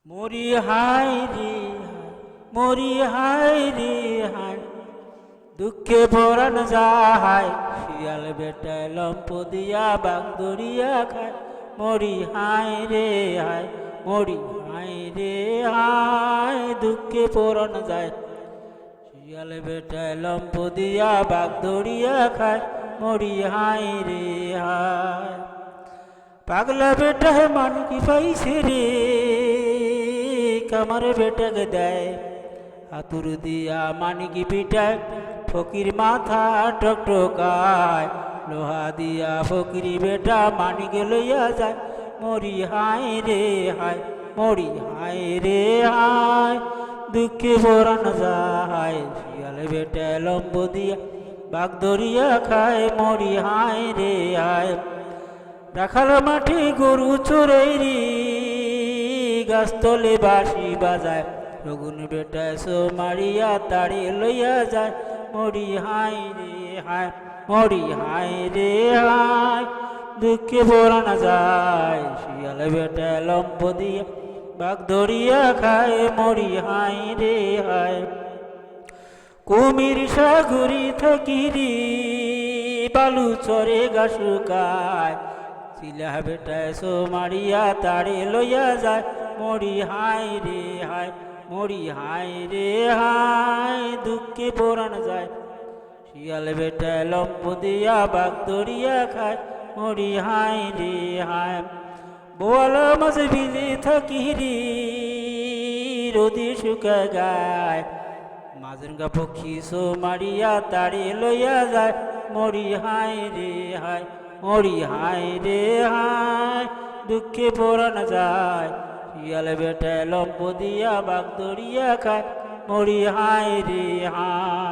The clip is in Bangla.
মরি হাই রে হায়, মরি হাই রে হায়, দুঃখে পরাণ যায়, শিয়াল বেটায় লম্প দিয়া বাঘ দরিয়া খায়। মরি হাই রে হায়, মরি হাই রে হায়, দুঃখে পরাণ যায়, শিয়াল বেটায় লম্প দিয়া বাঘ দরিয়া খায়। মরি হাই রে হায়, পাগলা বেটা মান কি পাইছে রে, কামার বেটাকে দেয় হাতুর দিয়া মানিকি পিটায়, ফকির মাথা টকটকায়, লোহা দিয়া ফকির বেটা মানিকে লইয়া যায়। মরি হাই রে হায়, মরি হাই রে হায়, দুঃখে পরাণ যায়, শিয়াল বেটা লম্ব দিয়া বাঘ দরিয়া খায়। মরি হাই রে হায়, রাখাল মাঠে গরু চোরাই রে, গাছতলে বাঁশি বাজায়, রগুন বেটা সো মারিয়া তাড়ি লইয়া যায়। মরি হাই রে হায়, মরি হাই রে হায়, দুঃখে পরাণ যায়, শিয়াল বেটা লম্ব দিয়া বাঘ ধরিয়া খায়। মরি হাই রে হায়, কুমির সাগরি থাকি রে, বালু চরে গা শুকায়, চিলা বেটায় সো মারিয়া তাড়ে লইয়া যায়। মরি হাই রে হায়, মরি হাই রে হায়, দুঃখে পরাণ যায়, শিয়াল বেটায় লম্ব দিয়া বাঘ দরিয়া খায়। মরি হাই রে হায়, বোয়ালা মাছ বিলে থাকি রে, রোদে শুকায় গায়, মাজনগা পক্ষী সো মারিয়া তাড়ে লইয়া যায়। মরি হাই রে হায়, মরি হাই রে হায়, দুঃখে পরাণ যায়, শিয়াল বেটায় লম্ব দিয়া বাঘ দরিয়া খায়। মরি হাই রে হায়।